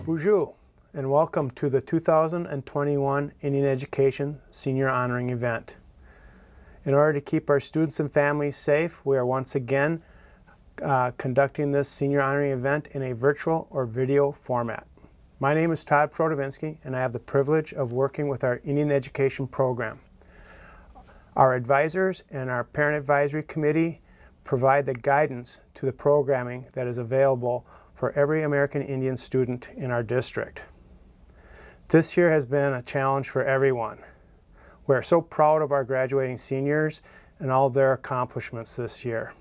Bonjour, and welcome to the 2021 Indian Education Senior Honoring Event. In order to keep our students and families safe, we are once again conducting this senior honoring event in a virtual or video format. My name is Todd Protovinsky, and I have the privilege of working with our Indian Education program. Our advisors and our Parent Advisory Committee provide the guidance to the programming that is available for every American Indian student in our district. This year has been a challenge for everyone. We are so proud of our graduating seniors and all their accomplishments this year.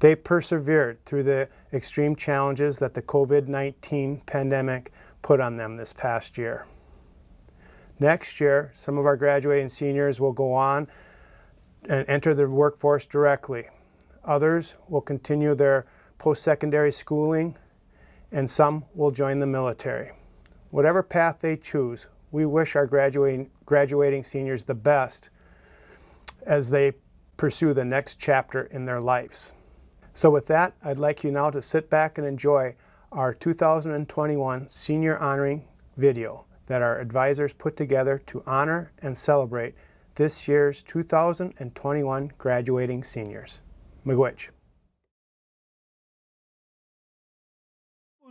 They persevered through the extreme challenges that the COVID-19 pandemic put on them this past year. Next year, some of our graduating seniors will go on and enter the workforce directly. Others will continue their post-secondary schooling, and some will join the military. Whatever path they choose, we wish our graduating seniors the best as they pursue the next chapter in their lives. So with that, I'd like you now to sit back and enjoy our 2021 Senior Honoring video that our advisors put together to honor and celebrate this year's 2021 graduating seniors. Miigwech.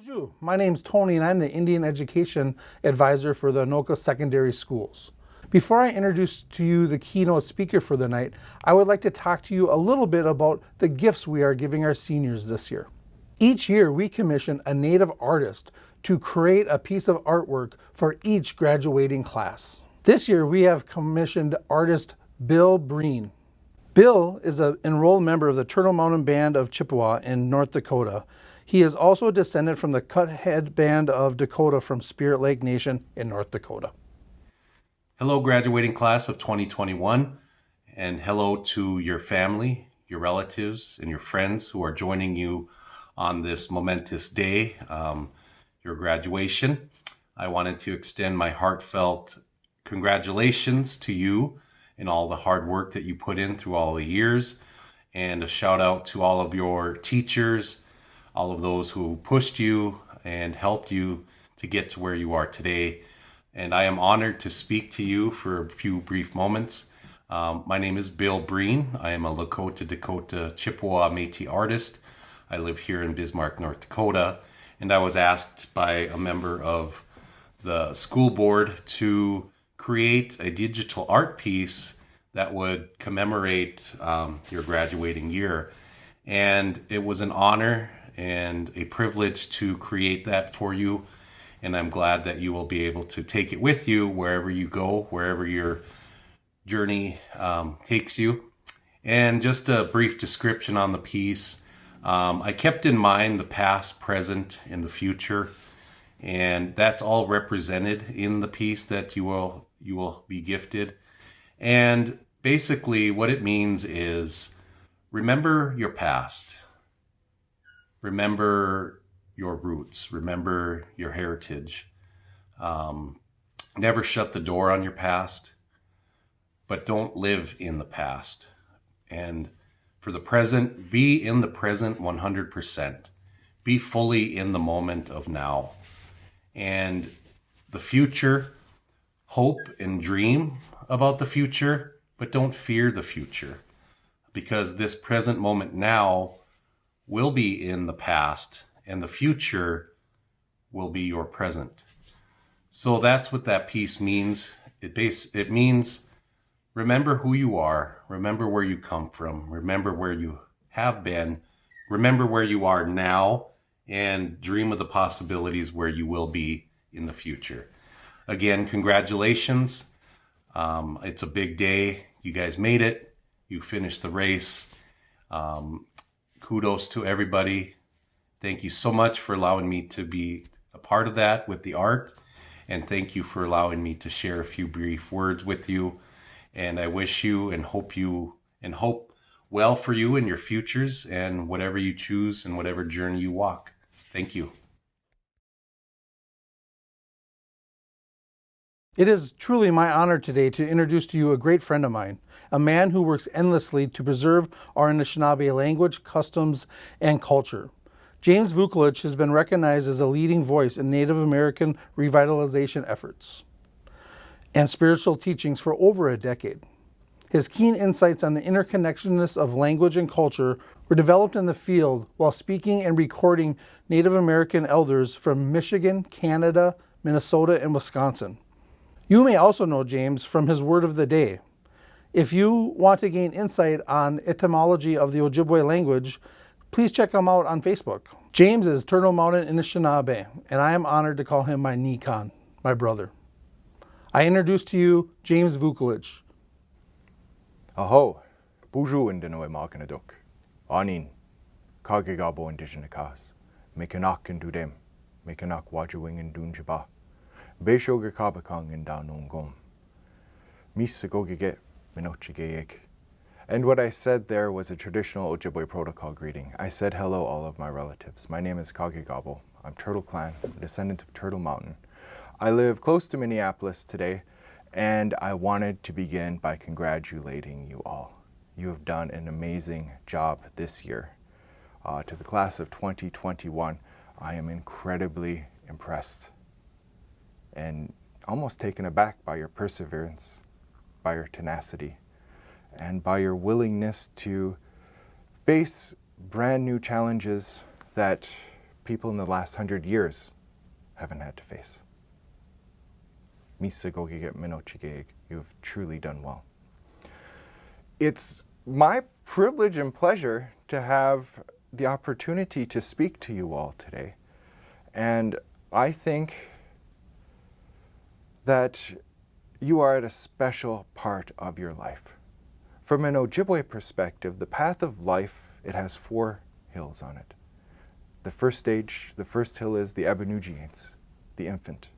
Bonjour. My name's Tony and I'm the Indian Education Advisor for the Anoka Secondary Schools. Before I introduce to you the keynote speaker for the night, I would like to talk to you a little bit about the gifts we are giving our seniors this year. Each year we commission a native artist to create a piece of artwork for each graduating class. This year we have commissioned artist Bill Breen. Bill is an enrolled member of the Turtle Mountain Band of Chippewa in North Dakota. He is also a descendant from the Cuthead Band of Dakota from Spirit Lake Nation in North Dakota. Hello, graduating class of 2021, and hello to your family, your relatives, and your friends who are joining you on this momentous day, your graduation. I wanted to extend my heartfelt congratulations to you and all the hard work that you put in through all the years, and a shout out to all of your teachers, all of those who pushed you and helped you to get to where you are today. And I am honored to speak to you for a few brief moments. My name is Bill Breen. I am a Lakota Dakota Chippewa Métis artist. I live here in Bismarck, North Dakota, and I was asked by a member of the school board to create a digital art piece that would commemorate your graduating year. And it was an honor and a privilege to create that for you. And I'm glad that you will be able to take it with you wherever you go, wherever your journey takes you. And just a brief description on the piece. I kept in mind the past, present, and the future. And that's all represented in the piece that you will be gifted. And basically what it means is remember your past. Remember your roots, remember your heritage. Never shut the door on your past, but don't live in the past. And for the present, be in the present 100%. Be fully in the moment of now. And the future, hope and dream about the future, but don't fear the future. Because this present moment now will be in the past, and the future will be your present. So that's what that piece means. It means remember who you are, remember where you come from, remember where you have been, remember where you are now, and dream of the possibilities where you will be in the future. Again, congratulations. It's a big day. You guys made it. You finished the race. Kudos to everybody. Thank you so much for allowing me to be a part of that with the art. And thank you for allowing me to share a few brief words with you. And I wish you and hope well for you in your futures and whatever you choose and whatever journey you walk. Thank you. It is truly my honor today to introduce to you a great friend of mine, a man who works endlessly to preserve our Anishinaabe language, customs, and culture. James Vukolich has been recognized as a leading voice in Native American revitalization efforts and spiritual teachings for over a decade. His keen insights on the interconnectedness of language and culture were developed in the field while speaking and recording Native American elders from Michigan, Canada, Minnesota, and Wisconsin. You may also know James from his word of the day. If you want to gain insight on etymology of the Ojibwe language, please check him out on Facebook. James is Turtle Mountain Anishinaabe, and I am honored to call him my Nikan, my brother. I introduce to you James Vukolich. Aho, buju indinoe makanaduk. Anin, kagigabo indigenakas. Mekanak and dudem. Mekanak wajuing and dunjaba. Beshoga kabakang and danungom. Misagogiget minochigeek. And what I said there was a traditional Ojibwe protocol greeting. I said hello all of my relatives. My name is Kagigabo. I'm Turtle Clan, a descendant of Turtle Mountain. I live close to Minneapolis today, and I wanted to begin by congratulating you all. You have done an amazing job this year. To the class of 2021, I am incredibly impressed and almost taken aback by your perseverance, by your tenacity, and by your willingness to face brand new challenges that people in the last 100 years haven't had to face. Misagogiget minochigeig, you have truly done well. It's my privilege and pleasure to have the opportunity to speak to you all today. And I think that you are at a special part of your life. From an Ojibwe perspective, the path of life, it has 4 hills on it. The first stage, the first hill is the Abenugians, the infant.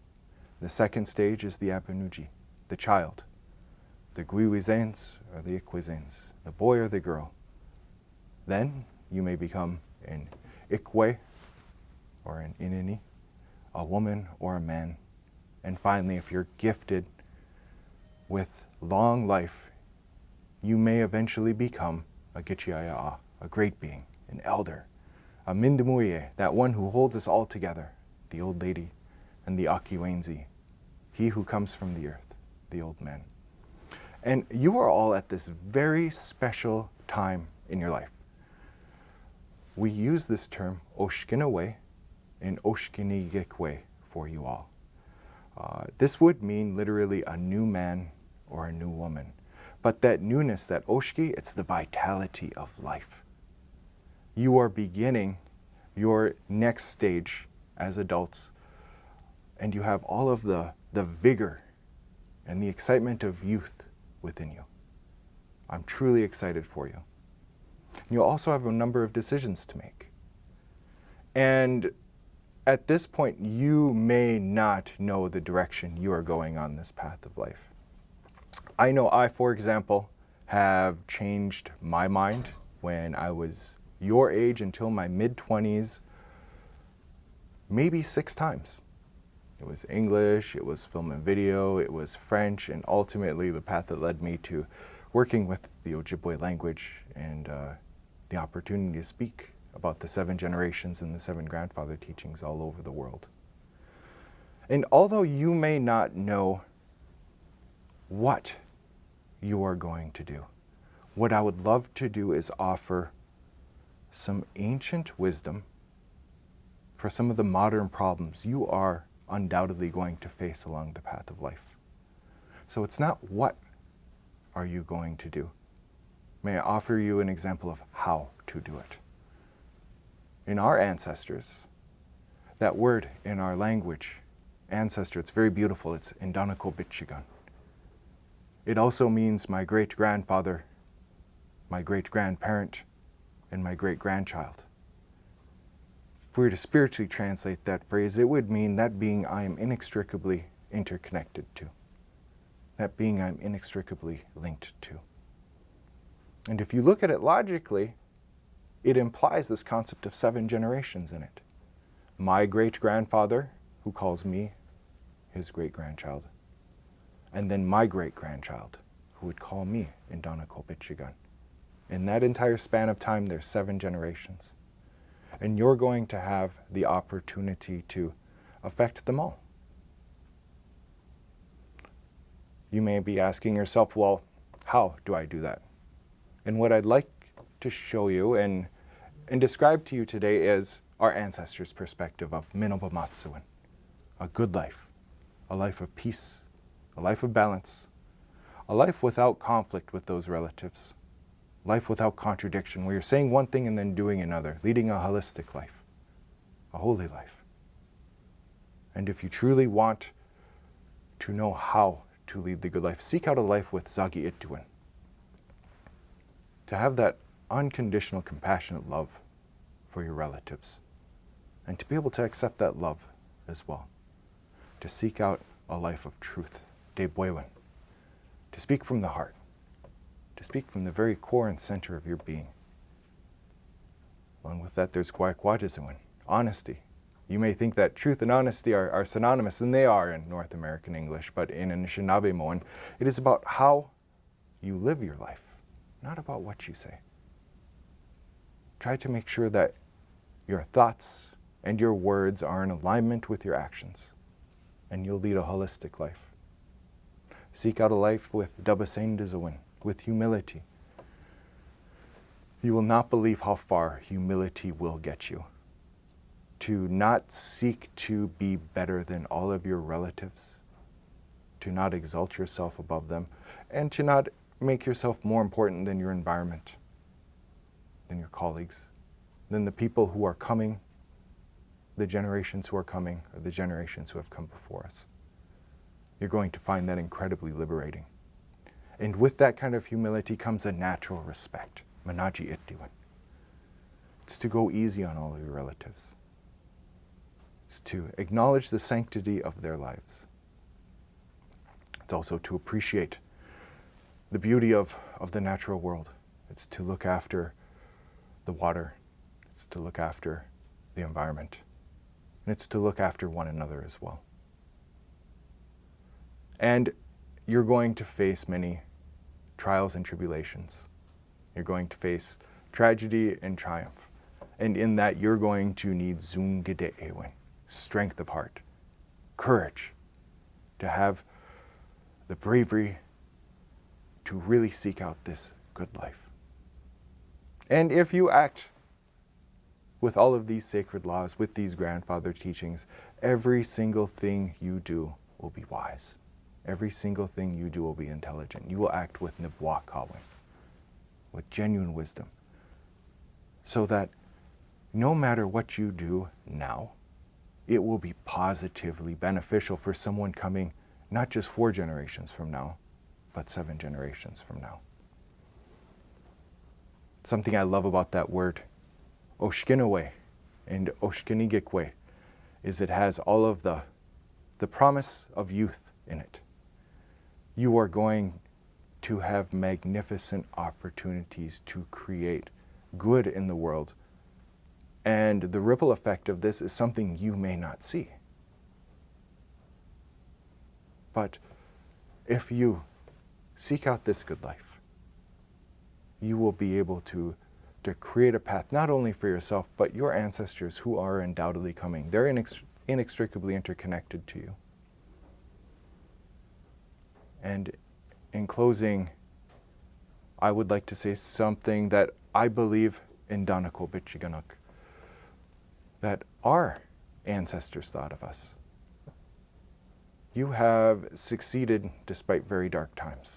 The second stage is the Abenugi, the child. The Guiwizens or the Ikwizens, the boy or the girl. Then you may become an Ikwe or an Inini, a woman or a man. And finally, if you're gifted with long life, you may eventually become a Gichiaya'a, a great being, an elder, a Mindamuye, that one who holds us all together, the old lady, and the Akiwenzi, he who comes from the earth, the old man. And you are all at this very special time in your life. We use this term Oshkinawe and Oshkinigikwe for you all. This would mean literally a new man or a new woman. But that newness, that Oshki, it's the vitality of life. You are beginning your next stage as adults, and you have all of the vigor and the excitement of youth within you. I'm truly excited for you. You'll also have a number of decisions to make. And at this point, you may not know the direction you are going on this path of life. I know I, for example, have changed my mind when I was your age until my mid-20s, maybe 6 times. It was English, it was film and video, it was French, and ultimately the path that led me to working with the Ojibwe language and the opportunity to speak about the 7 generations and the 7 grandfather teachings all over the world. And although you may not know what you are going to do, what I would love to do is offer some ancient wisdom for some of the modern problems you are undoubtedly going to face along the path of life. So it's not what are you going to do. May I offer you an example of how to do it. In our ancestors, that word in our language, ancestor, it's very beautiful. It's Anoka-Hennepin. It also means my great-grandfather, my great-grandparent, and my great-grandchild. If we were to spiritually translate that phrase, it would mean that being I am inextricably interconnected to. That being I'm inextricably linked to. And if you look at it logically, it implies this concept of 7 generations in it. My great-grandfather, who calls me his great-grandchild, and then my great-grandchild, who would call me Anoka-Hennepin. In that entire span of time, there's 7 generations. And you're going to have the opportunity to affect them all. You may be asking yourself, well, how do I do that? And what I'd like to show you and describe to you today is our ancestors' perspective of Minoba Matsuin, a good life, a life of peace, a life of balance, a life without conflict with those relatives, life without contradiction, where you're saying one thing and then doing another, leading a holistic life, a holy life. And if you truly want to know how to lead the good life, seek out a life with Zagi Ituin. To have that unconditional, compassionate love for your relatives. And to be able to accept that love as well. To seek out a life of truth, De Buewin. To speak from the heart. To speak from the very core and center of your being. Along with that, there's Kwaikwajizuin, honesty. You may think that truth and honesty are synonymous, and they are in North American English, but in Anishinaabe-Moan, it is about how you live your life, not about what you say. Try to make sure that your thoughts and your words are in alignment with your actions, and you'll lead a holistic life. Seek out a life with Dabasendizuin, with humility. You will not believe how far humility will get you. To not seek to be better than all of your relatives, to not exalt yourself above them, and to not make yourself more important than your environment, than your colleagues, than the people who are coming, the generations who are coming, or the generations who have come before us. You're going to find that incredibly liberating. And with that kind of humility comes a natural respect, Manaji Ittiwan. It's to go easy on all of your relatives. It's to acknowledge the sanctity of their lives. It's also to appreciate the beauty of the natural world. It's to look after the water. It's to look after the environment. And it's to look after one another as well. And you're going to face many trials and tribulations. You're going to face tragedy and triumph. And in that, you're going to need Zungide Ewen, strength of heart, courage, to have the bravery to really seek out this good life. And if you act with all of these sacred laws, with these grandfather teachings, every single thing you do will be wise. Every single thing you do will be intelligent. You will act with Nibwa Kawin, with genuine wisdom, so that no matter what you do now, it will be positively beneficial for someone coming not just 4 generations from now, but 7 generations from now. Something I love about that word, Oshkinawe and Oshkinigikwe, is it has all of the promise of youth in it. You are going to have magnificent opportunities to create good in the world. And the ripple effect of this is something you may not see. But if you seek out this good life, you will be able to create a path not only for yourself, but your ancestors who are undoubtedly coming. They're inextricably interconnected to you. And in closing, I would like to say something that I believe in Danako Bichiganuk, that our ancestors thought of us. You have succeeded despite very dark times.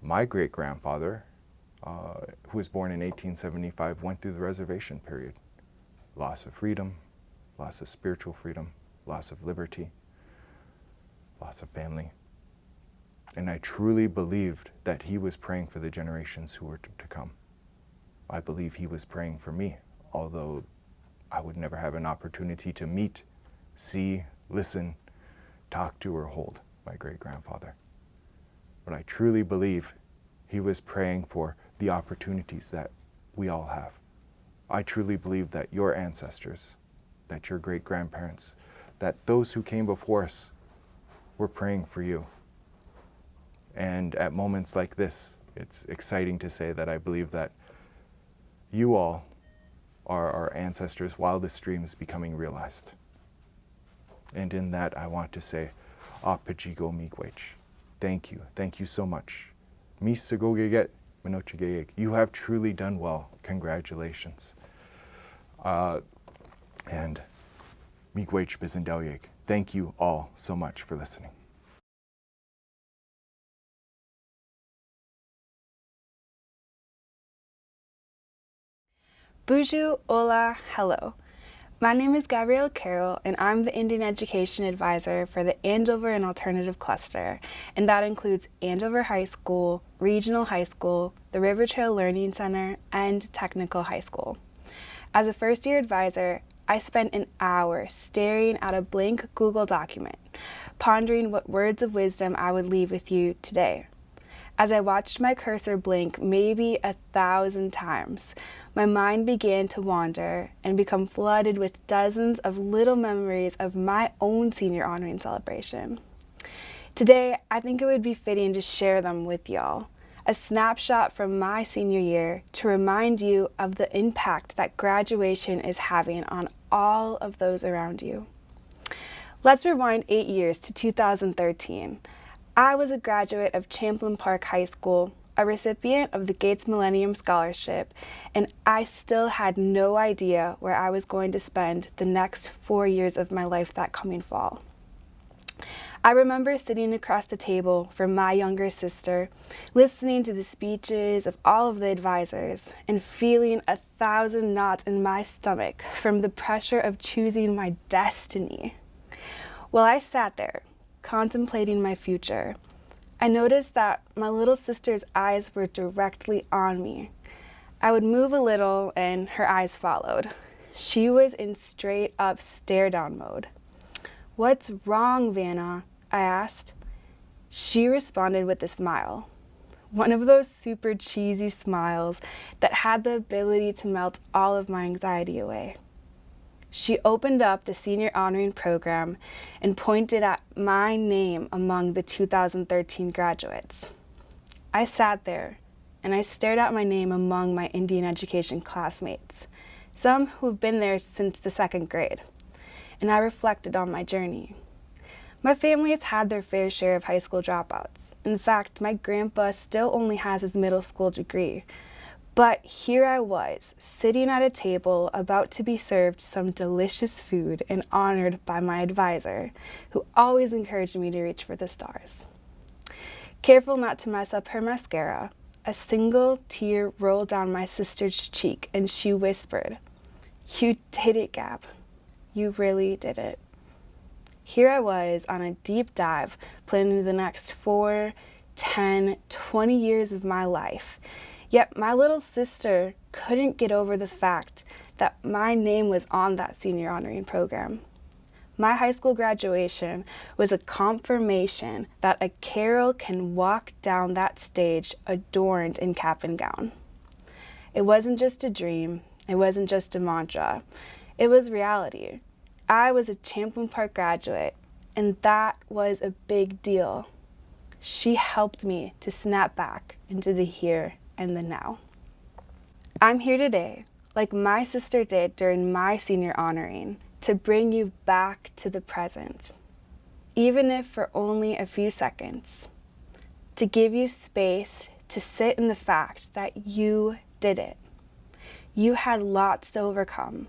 My great-grandfather, who was born in 1875, went through the reservation period. Loss of freedom, loss of spiritual freedom, loss of liberty, loss of family. And I truly believed that he was praying for the generations who were to come. I believe he was praying for me, although I would never have an opportunity to meet, see, listen, talk to, or hold my great-grandfather. But I truly believe he was praying for the opportunities that we all have. I truly believe that your ancestors, that your great-grandparents, that those who came before us were praying for you. And at moments like this, it's exciting to say that I believe that you all our ancestors' wildest dreams becoming realized. And in that, I want to say, Apajigo Miigwech. Thank you. Thank you so much. Misagogeget Minochigeyeg. You have truly done well. Congratulations. And Miigwech Bizendawyeg. Thank you all so much for listening. Bonjour, hola, hello. My name is Gabrielle Carroll, and I'm the Indian Education Advisor for the Andover and Alternative Cluster, and that includes Andover High School, Regional High School, the River Trail Learning Center, and Technical High School. As a first-year advisor, I spent an hour staring at a blank Google document, pondering what words of wisdom I would leave with you today. As I watched my cursor blink maybe 1,000 times, my mind began to wander and become flooded with dozens of little memories of my own senior honoring celebration. Today, I think it would be fitting to share them with y'all, a snapshot from my senior year to remind you of the impact that graduation is having on all of those around you. Let's rewind 8 years to 2013. I was a graduate of Champlain Park High School, a recipient of the Gates Millennium Scholarship, and I still had no idea where I was going to spend the next 4 years of my life that coming fall. I remember sitting across the table from my younger sister, listening to the speeches of all of the advisors, and feeling 1,000 knots in my stomach from the pressure of choosing my destiny. While I sat there, contemplating my future, I noticed that my little sister's eyes were directly on me. I would move a little and her eyes followed. She was in straight up stare down mode. "What's wrong, Vanna?" I asked. She responded with a smile. One of those super cheesy smiles that had the ability to melt all of my anxiety away. She opened up the senior honoring program and pointed at my name among the 2013 graduates. I sat there and I stared at my name among my Indian education classmates, some who've been there since the 2nd grade, and I reflected on my journey. My family has had their fair share of high school dropouts. In fact, my grandpa still only has his middle school degree. But here I was, sitting at a table about to be served some delicious food and honored by my advisor, who always encouraged me to reach for the stars. Careful not to mess up her mascara, a single tear rolled down my sister's cheek and she whispered, "You did it, Gab. You really did it." Here I was on a deep dive, planning the next 4, 10, 20 years of my life. Yet my little sister couldn't get over the fact that my name was on that senior honoring program. My high school graduation was a confirmation that a Carol can walk down that stage adorned in cap and gown. It wasn't just a dream, it wasn't just a mantra, it was reality. I was a Champlain Park graduate, and that was a big deal. She helped me to snap back into the here and the now. I'm here today, like my sister did during my senior honoring, to bring you back to the present, even if for only a few seconds, to give you space to sit in the fact that you did it. You had lots to overcome.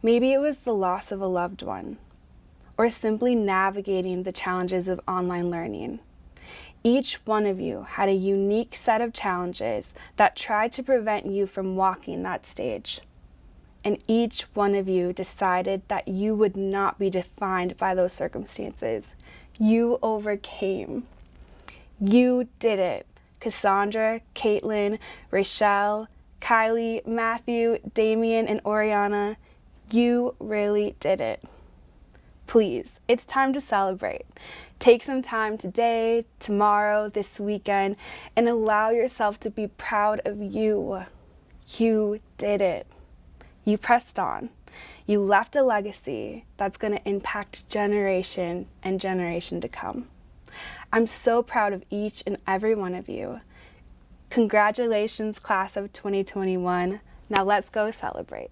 Maybe it was the loss of a loved one, or simply navigating the challenges of online learning. Each one of you had a unique set of challenges that tried to prevent you from walking that stage. And each one of you decided that you would not be defined by those circumstances. You overcame. You did it. Cassandra, Caitlin, Rachelle, Kylie, Matthew, Damien, and Oriana, you really did it. Please, it's time to celebrate. Take some time today, tomorrow, this weekend, and allow yourself to be proud of you. You did it. You pressed on. You left a legacy that's going to impact generation and generation to come. I'm so proud of each and every one of you. Congratulations, class of 2021. Now let's go celebrate.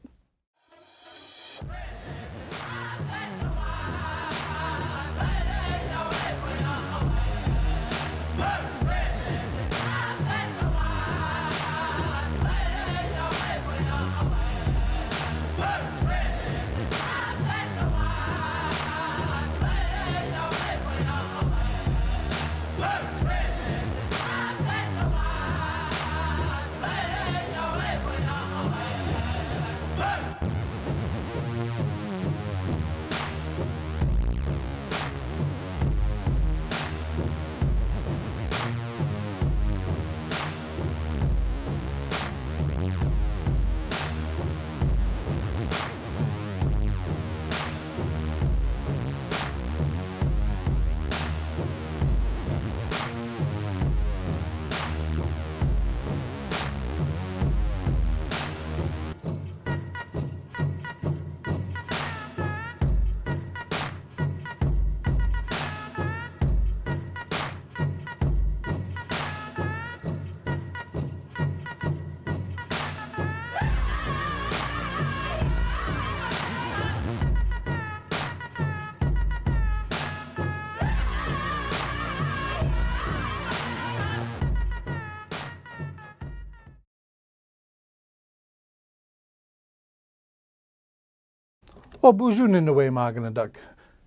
O buju ninaway maganadak.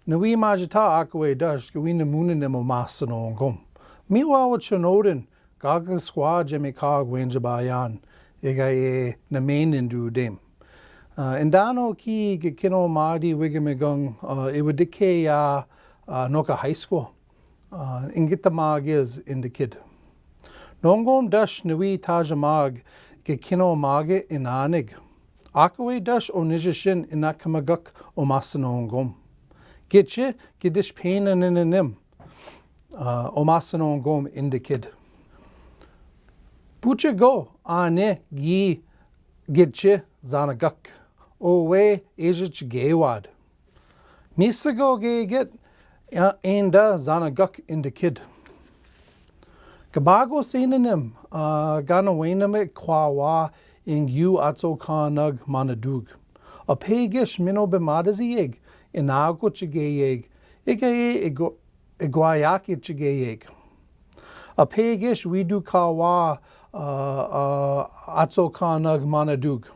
Nawi majita akaway dash gawin namunin mo masano ngom. Miwa wat shanoden gaga squad jemikag wenjabayan. Igaye namainin dem. Indano ki kino madi wigamigung iwadike ya Anoka High School. Ingitamag is in the kid. Nongom dash nawi tajamag kino mage inanig. Akaway dash onijishin inakamaguk omasanongom. Getche gidish pain and in nim. Omasanongom in the kid. Buche go ane gi getche zanaguk. Owe ejich gaywad. Misago ge get enda zanaguk in the kid. Gabago sinanim ganawainame kwawa ing yu atso kanug manadug. A pagish mino bemadazieg inago chigayeg. Igaye iguayaki chigayeg. A pagish we do kawa atso kanug manadug.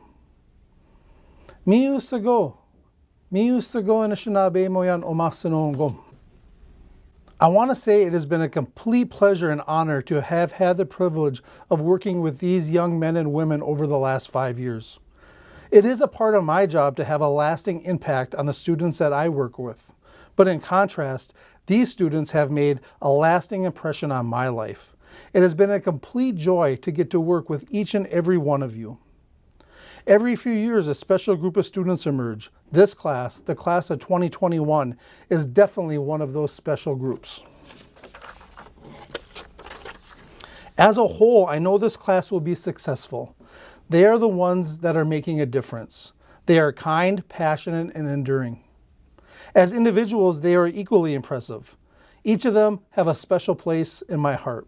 Mi used to go in a shinabe moyan omasanongom. I want to say it has been a complete pleasure and honor to have had the privilege of working with these young men and women over the last 5 years. It is a part of my job to have a lasting impact on the students that I work with. But in contrast, these students have made a lasting impression on my life. It has been a complete joy to get to work with each and every one of you. Every few years, a special group of students emerge. This class, the class of 2021, is definitely one of those special groups. As a whole, I know this class will be successful. They are the ones that are making a difference. They are kind, passionate, and enduring. As individuals, they are equally impressive. Each of them have a special place in my heart.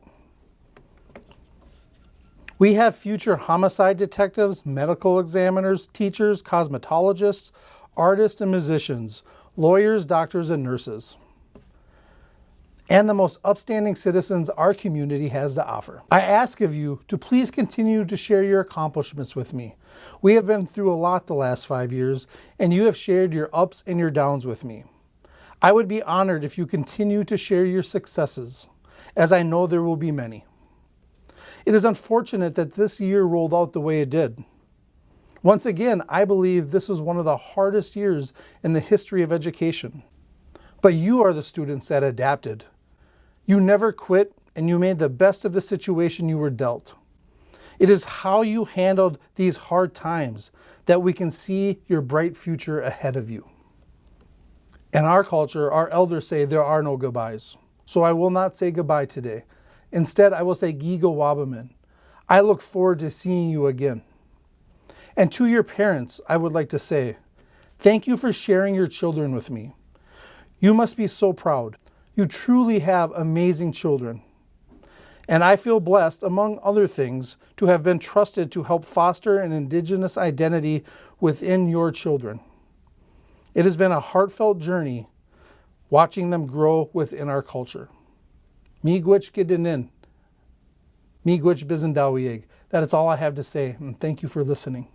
We have future homicide detectives, medical examiners, teachers, cosmetologists, artists and musicians, lawyers, doctors, and nurses, and the most upstanding citizens our community has to offer. I ask of you to please continue to share your accomplishments with me. We have been through a lot the last 5 years, and you have shared your ups and your downs with me. I would be honored if you continue to share your successes, as I know there will be many. It is unfortunate that this year rolled out the way it did. Once again, I believe this was one of the hardest years in the history of education. But you are the students that adapted. You never quit, and you made the best of the situation you were dealt. It is how you handled these hard times that we can see your bright future ahead of you. In our culture, our elders say there are no goodbyes. So I will not say goodbye today. Instead, I will say Gigo Wabaman. I look forward to seeing you again. And to your parents, I would like to say, thank you for sharing your children with me. You must be so proud. You truly have amazing children. And I feel blessed, among other things, to have been trusted to help foster an Indigenous identity within your children. It has been a heartfelt journey watching them grow within our culture. Miigwech Gidinin. Miigwech Bizendawieg. That is all I have to say, and thank you for listening.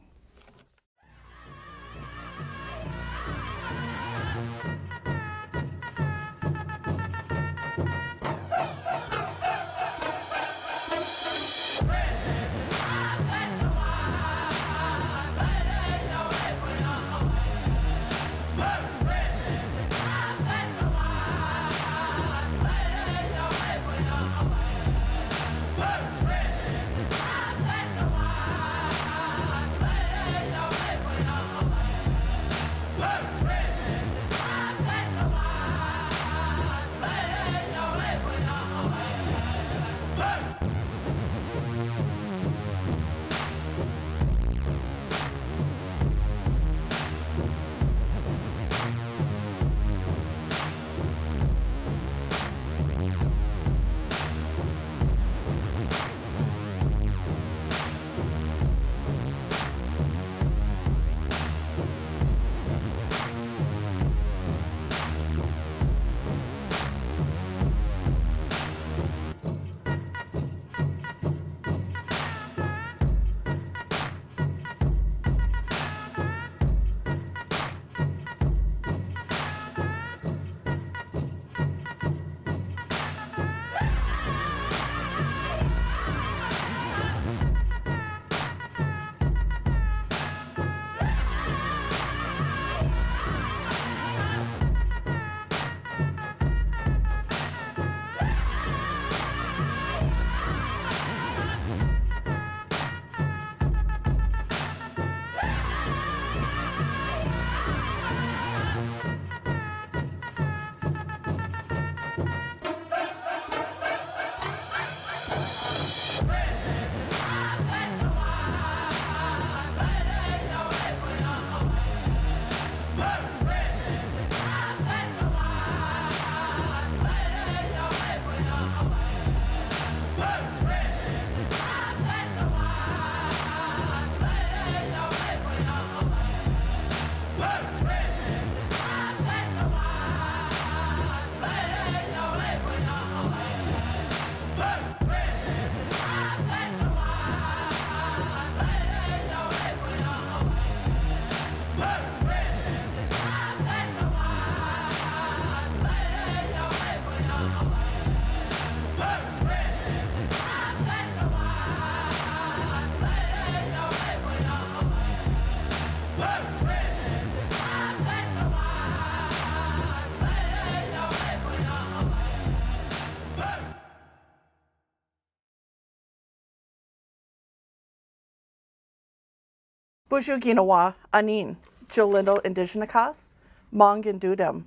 Buju Ginawa, Anin, Jill Lindell Indigenikas, Mong Indudem,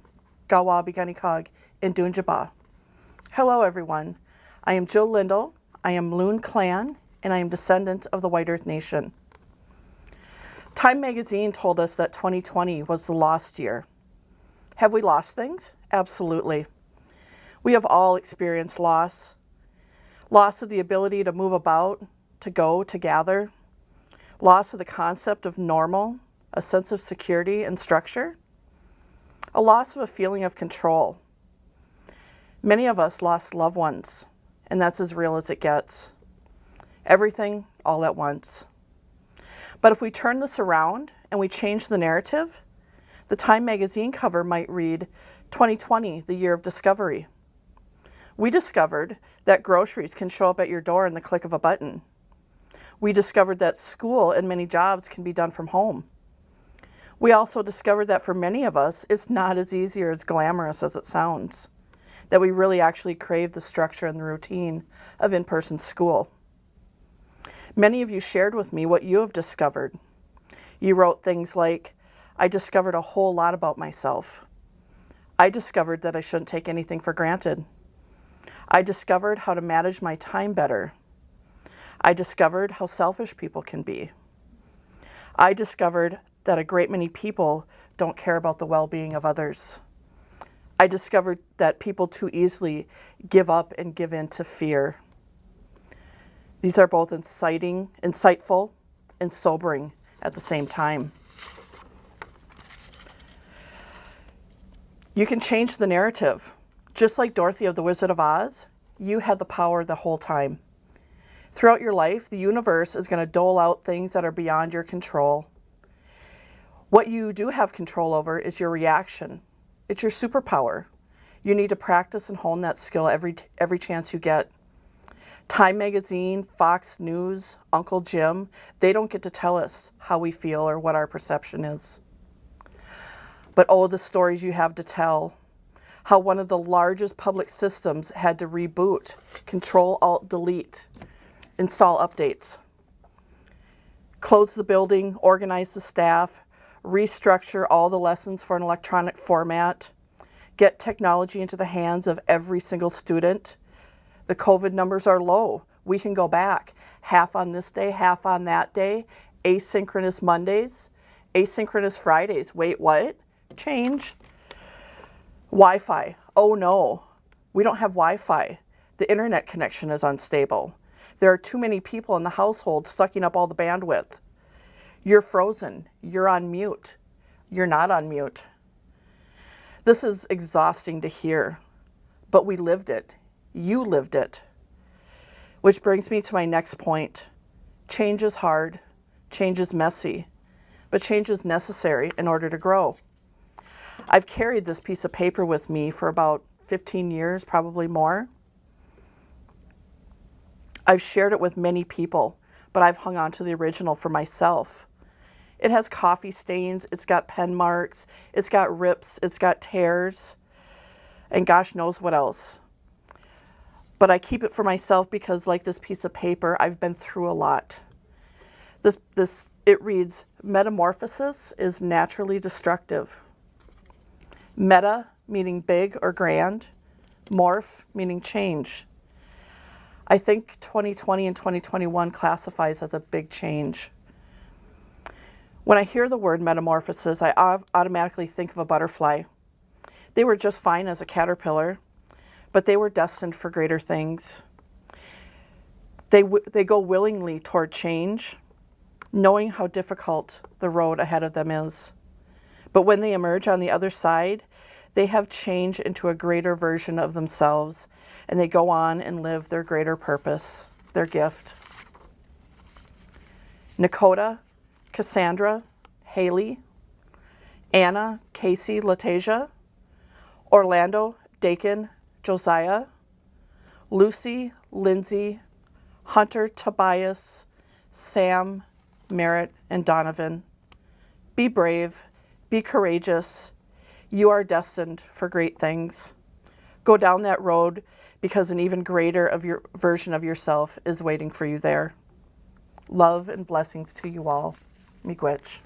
Gawa Biganikag, Indunjaba. Hello everyone, I am Jill Lindell, I am Loon Clan, and I am descendant of the White Earth Nation. Time magazine told us that 2020 was the lost year. Have we lost things? Absolutely. We have all experienced loss. Loss of the ability to move about, to go, to gather. Loss of the concept of normal, a sense of security and structure. A loss of a feeling of control. Many of us lost loved ones, and that's as real as it gets. Everything all at once. But if we turn this around and we change the narrative, the Time magazine cover might read, 2020, the year of discovery. We discovered that groceries can show up at your door in the click of a button. We discovered that school and many jobs can be done from home. We also discovered that for many of us, it's not as easy or as glamorous as it sounds, that we really actually crave the structure and the routine of in-person school. Many of you shared with me what you have discovered. You wrote things like, I discovered a whole lot about myself. I discovered that I shouldn't take anything for granted. I discovered how to manage my time better. I discovered how selfish people can be. I discovered that a great many people don't care about the well-being of others. I discovered that people too easily give up and give in to fear. These are both insightful, and sobering at the same time. You can change the narrative. Just like Dorothy of the Wizard of Oz, you had the power the whole time. Throughout your life, the universe is going to dole out things that are beyond your control. What you do have control over is your reaction. It's your superpower. You need to practice and hone that skill every chance you get. Time magazine, Fox News, Uncle Jim, they don't get to tell us how we feel or what our perception is. But oh, the stories you have to tell. How one of the largest public systems had to reboot, Control-Alt-Delete, install updates, close the building, organize the staff, restructure all the lessons for an electronic format, get technology into the hands of every single student. The COVID numbers are low. We can go back. Half on this day, half on that day, asynchronous Mondays, asynchronous Fridays. Wait, what? Change. Wi-Fi. Oh no, we don't have Wi-Fi. The internet connection is unstable. There are too many people in the household sucking up all the bandwidth. You're frozen. You're on mute. You're not on mute. This is exhausting to hear, but we lived it. You lived it. Which brings me to my next point. Change is hard. Change is messy. But change is necessary in order to grow. I've carried this piece of paper with me for about 15 years, probably more. I've shared it with many people, but I've hung on to the original for myself. It has coffee stains, it's got pen marks, it's got rips, it's got tears, and gosh knows what else. But I keep it for myself because, like this piece of paper, I've been through a lot. It reads, metamorphosis is naturally destructive. Meta, meaning big or grand. Morph, meaning change. I think 2020 and 2021 classifies as a big change. When I hear the word metamorphosis, I automatically think of a butterfly. They were just fine as a caterpillar, but they were destined for greater things. They go willingly toward change, knowing how difficult the road ahead of them is. But when they emerge on the other side, they have changed into a greater version of themselves, and they go on and live their greater purpose, their gift. Nakota, Cassandra, Haley, Anna, Casey, Latasia, Orlando, Dakin, Josiah, Lucy, Lindsay, Hunter, Tobias, Sam, Merritt, and Donovan. Be brave, be courageous. You are destined for great things. Go down that road because an even greater version of yourself is waiting for you there. Love and blessings to you all. Miigwech.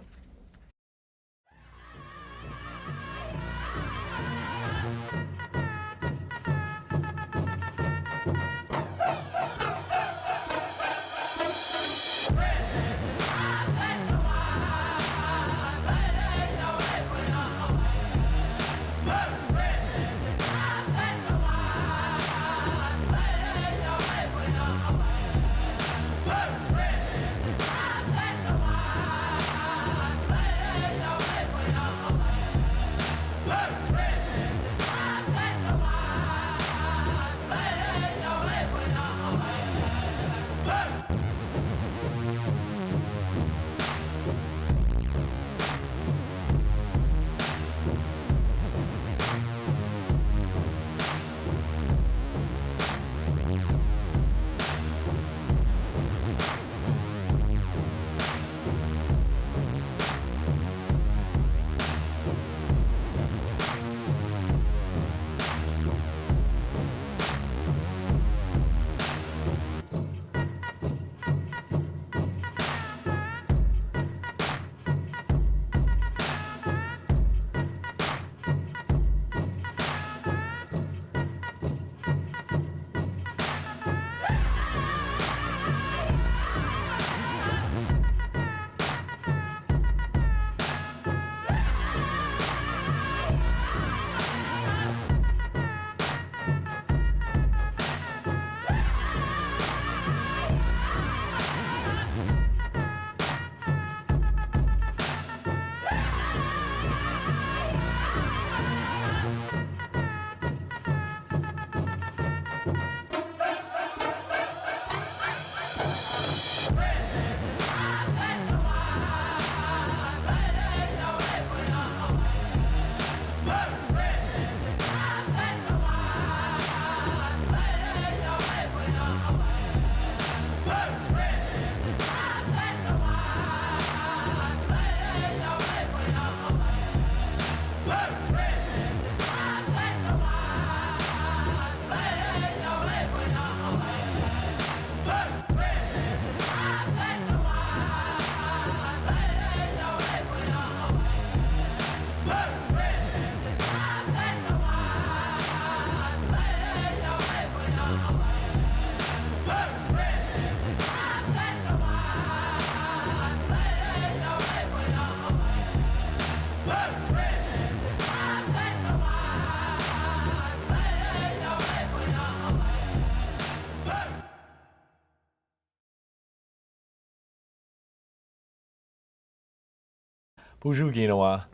Buju Ginawa,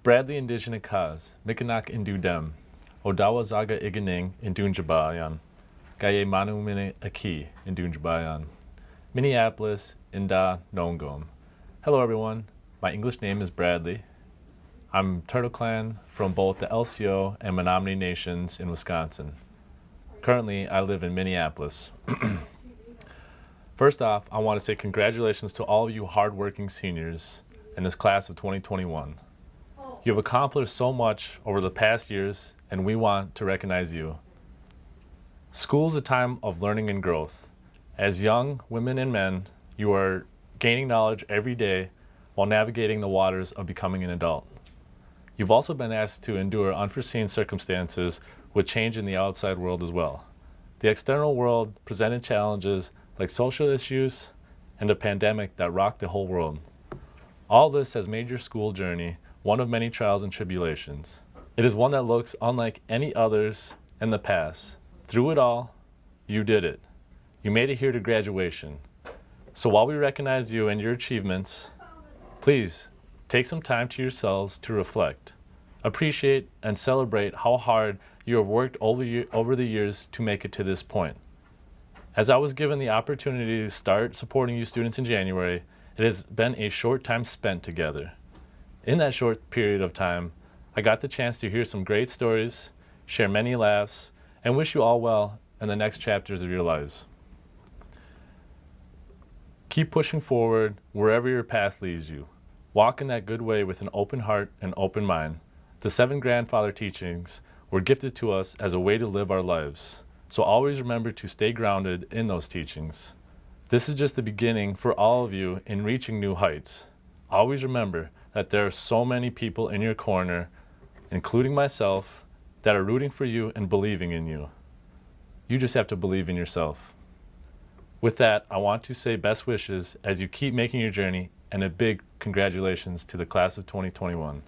Bradley Indigenous Cause, Mikanak Indu Dem, Odawa Zaga Iganing Indunjabayan, Gaye Manu Mine Aki Indunjabayan, Minneapolis Inda Nongom. Hello everyone, my English name is Bradley. I'm Turtle Clan from both the LCO and Menominee Nations in Wisconsin. Currently, I live in Minneapolis. First off, I want to say congratulations to all of you hardworking seniors in this class of 2021. You have accomplished so much over the past years, and we want to recognize you. School is a time of learning and growth. As young women and men, you are gaining knowledge every day while navigating the waters of becoming an adult. You've also been asked to endure unforeseen circumstances with change in the outside world as well. The external world presented challenges like social issues and a pandemic that rocked the whole world. All this has made your school journey one of many trials and tribulations. It is one that looks unlike any others in the past. Through it all, you did it. You made it here to graduation. So while we recognize you and your achievements, please take some time to yourselves to reflect, appreciate, and celebrate how hard you have worked over the years to make it to this point. As I was given the opportunity to start supporting you students in January, it has been a short time spent together. In that short period of time, I got the chance to hear some great stories, share many laughs, and wish you all well in the next chapters of your lives. Keep pushing forward wherever your path leads you. Walk in that good way with an open heart and open mind. The 7 grandfather teachings were gifted to us as a way to live our lives. So always remember to stay grounded in those teachings. This is just the beginning for all of you in reaching new heights. always remember that there are so many people in your corner, including myself, that are rooting for you and believing in you. You just have to believe in yourself. With that, I want to say best wishes as you keep making your journey, and a big congratulations to the class of 2021.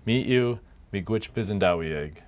Meet you, miigwech bizendawieg.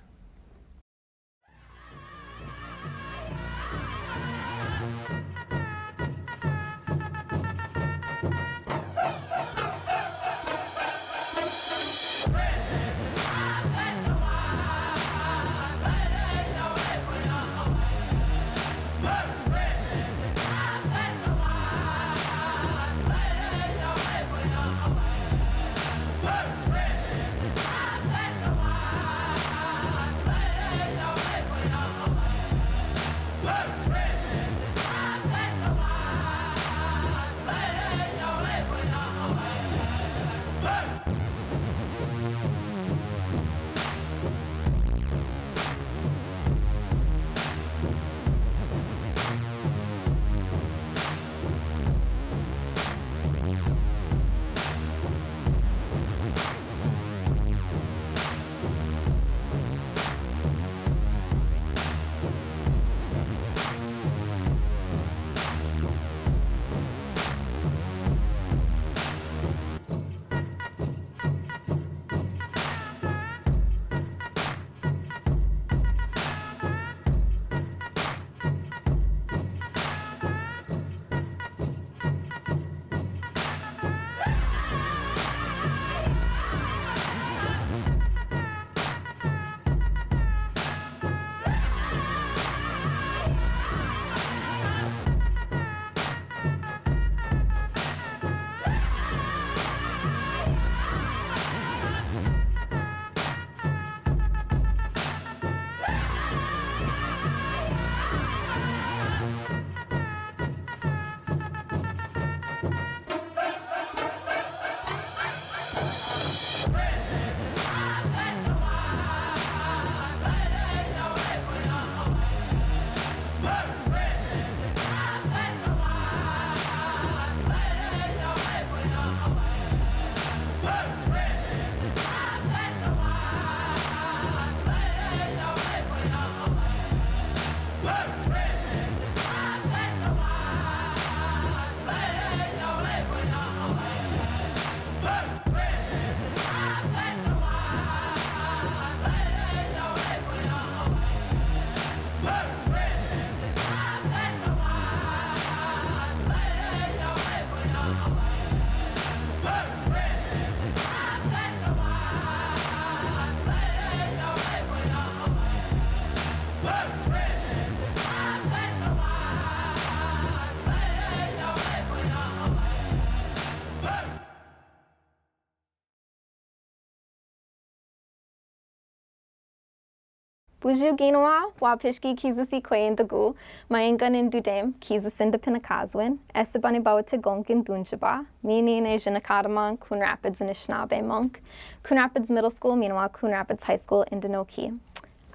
Buju ginawa, wapishki kizasi kwe indagu, maengan in dudem, kizasinda pinakazwin, esabani bawate gonkin dunjaba, mini in Asian Academy, Coon Rapids and Anishinaabe Monk, Coon Rapids Middle School, meanwhile Coon Rapids High School in Denoki.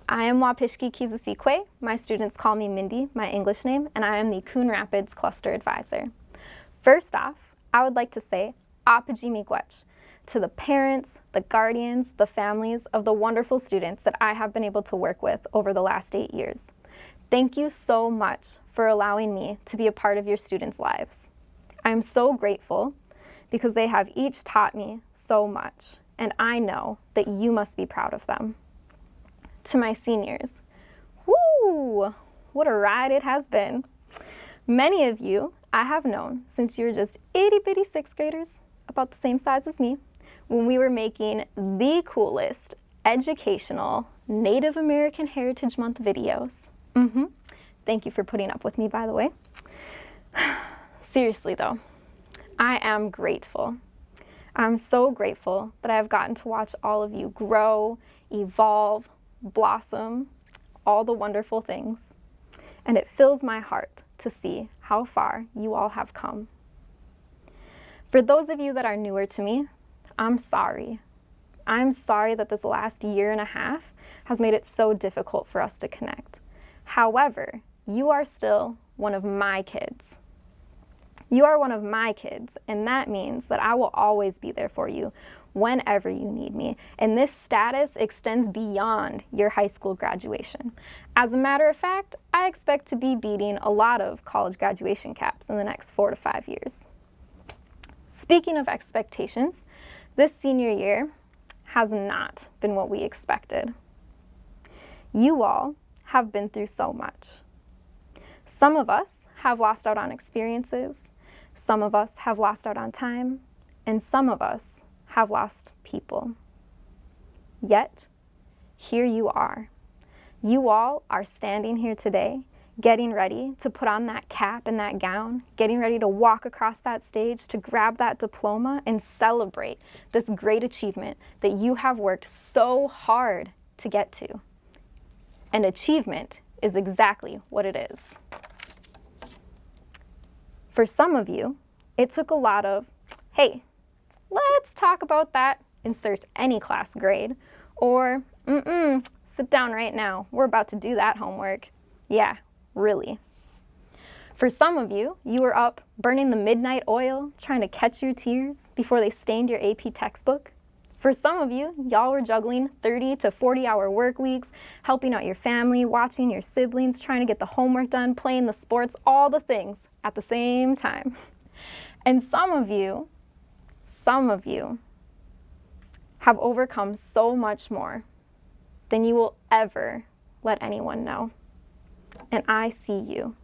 I am Wapishki Kizasikwe. My students call me Mindy, my English name, and I am the Coon Rapids Cluster Advisor. First off, I would like to say Apaji Miigwech to the parents, the guardians, the families of the wonderful students that I have been able to work with over the last 8 years. Thank you so much for allowing me to be a part of your students' lives. I am so grateful because they have each taught me so much, and I know that you must be proud of them. To my seniors, woo, what a ride it has been. Many of you I have known since you were just itty-bitty sixth graders, about the same size as me, when we were making the coolest educational Native American Heritage Month videos. Thank you for putting up with me, by the way. Seriously though, I am grateful. I'm so grateful that I've gotten to watch all of you grow, evolve, blossom, all the wonderful things. And it fills my heart to see how far you all have come. For those of you that are newer to me, I'm sorry. I'm sorry that this last year and a half has made it so difficult for us to connect. However, you are still one of my kids. You are one of my kids, and that means that I will always be there for you whenever you need me. And this status extends beyond your high school graduation. As a matter of fact, I expect to be beating a lot of college graduation caps in the next 4 to 5 years. Speaking of expectations, this senior year has not been what we expected. You all have been through so much. Some of us have lost out on experiences, some of us have lost out on time, and some of us have lost people. Yet, here you are. You all are standing here today, getting ready to put on that cap and that gown, getting ready to walk across that stage to grab that diploma and celebrate this great achievement that you have worked so hard to get to. And achievement is exactly what it is. For some of you, it took a lot of, hey, let's talk about that, insert any class grade, or, sit down right now, we're about to do that homework. Yeah, really. For some of you, you were up burning the midnight oil, trying to catch your tears before they stained your AP textbook. For some of you, y'all were juggling 30 to 40-hour work weeks, helping out your family, watching your siblings, trying to get the homework done, playing the sports, all the things at the same time. And some of you have overcome so much more than you will ever let anyone know. And I see you.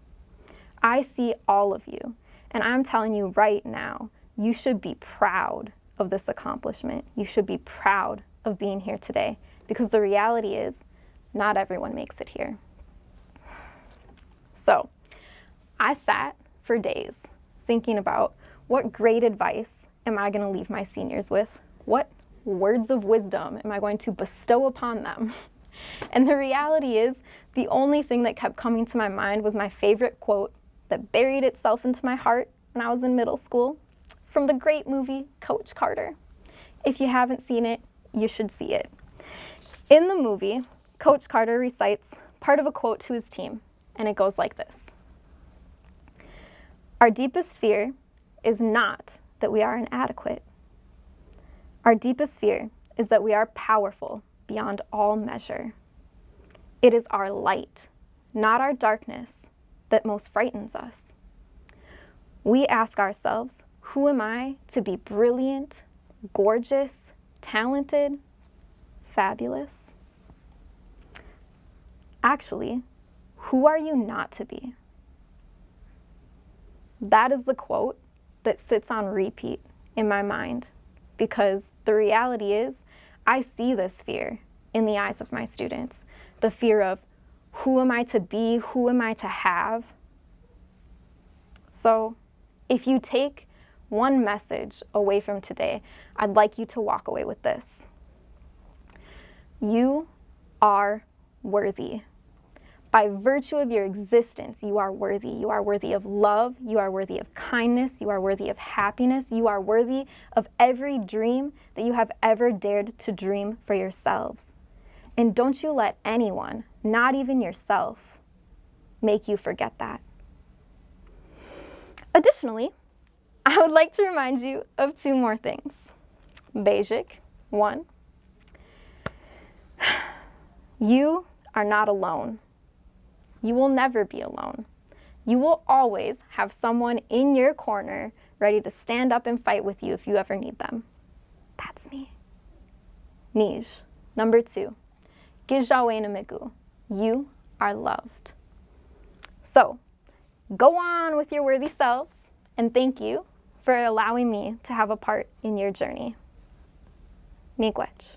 I see all of you. And I'm telling you right now, you should be proud of this accomplishment. You should be proud of being here today, because the reality is not everyone makes it here. So I sat for days thinking about what great advice am I going to leave my seniors with? What words of wisdom am I going to bestow upon them? And the reality is, the only thing that kept coming to my mind was my favorite quote that buried itself into my heart when I was in middle school, from the great movie Coach Carter. If you haven't seen it, you should see it. In the movie, Coach Carter recites part of a quote to his team, and it goes like this: "Our deepest fear is not that we are inadequate. Our deepest fear is that we are powerful beyond all measure. It is our light, not our darkness, that most frightens us. We ask ourselves, who am I to be brilliant, gorgeous, talented, fabulous? Actually, who are you not to be?" That is the quote that sits on repeat in my mind, because the reality is, I see this fear in the eyes of my students. The fear of, who am I to be? Who am I to have? So if you take one message away from today, I'd like you to walk away with this: you are worthy. By virtue of your existence, you are worthy. You are worthy of love. You are worthy of kindness. You are worthy of happiness. You are worthy of every dream that you have ever dared to dream for yourselves. And don't you let anyone, not even yourself, make you forget that. Additionally, I would like to remind you of 2 more things. Basic, 1, you are not alone. You will never be alone. You will always have someone in your corner ready to stand up and fight with you if you ever need them. That's me. Nij. Number 2, Gijawe Namigu. You are loved. So, go on with your worthy selves, and thank you for allowing me to have a part in your journey. Miigwech.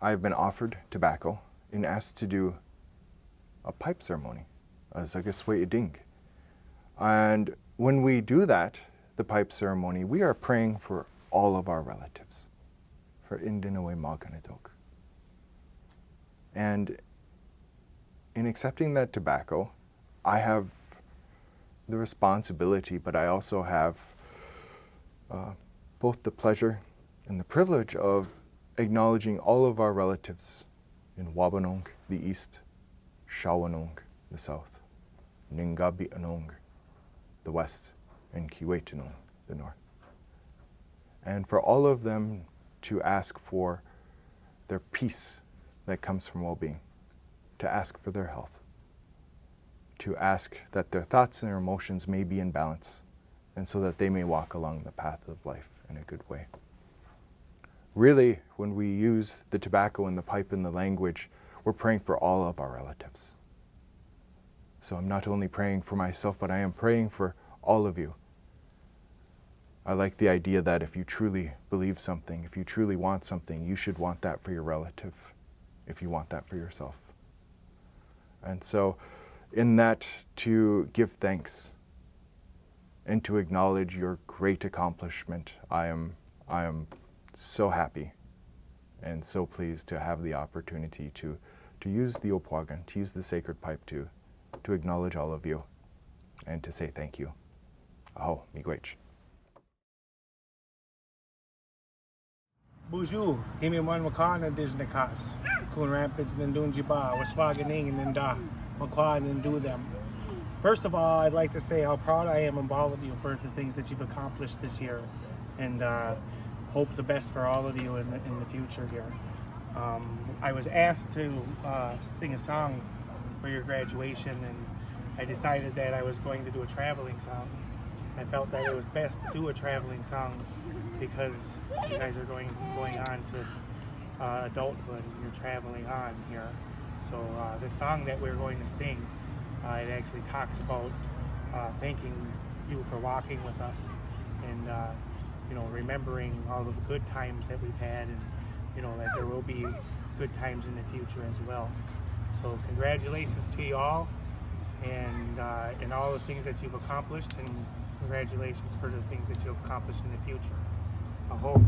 I've been offered tobacco and asked to do a pipe ceremony as like a sway ding. And when we do that, the pipe ceremony, we are praying for all of our relatives, for Indinawe Maganadok. And in accepting that tobacco, I have the responsibility, but I also have both the pleasure and the privilege of acknowledging all of our relatives in Wabanong, the east, Shawanong, the south, Ningabianong, the west, and Kiwetanong, the north. And for all of them to ask for their peace that comes from well-being, to ask for their health, to ask that their thoughts and their emotions may be in balance, and so that they may walk along the path of life in a good way. Really, when we use the tobacco and the pipe and the language, we're praying for all of our relatives. So I'm not only praying for myself, but I am praying for all of you. I like the idea that if you truly believe something, if you truly want something, you should want that for your relative, if you want that for yourself. And so in that, to give thanks and to acknowledge your great accomplishment, I am so happy and so pleased to have the opportunity to use the opwagan, to use the sacred pipe to acknowledge all of you and to say thank you. Aho, miigwech. Bonjour, Himiman Makan and Dijnakas, Coon Rapids and Dunjiba, Waswaganing and Nda, Makwan and do them. First of all, I'd like to say how proud I am of all of you for the things that you've accomplished this year, and hope the best for all of you in the future here. I was asked to sing a song for your graduation, and I decided that I was going to do a traveling song. I felt that it was best to do a traveling song because you guys are going on to adulthood and you're traveling on here. So the song that we're going to sing, it actually talks about thanking you for walking with us and remembering all of the good times that we've had, and that there will be good times in the future as well. So congratulations to you all, and all the things that you've accomplished, and congratulations for the things that you'll accomplish in the future. I hope.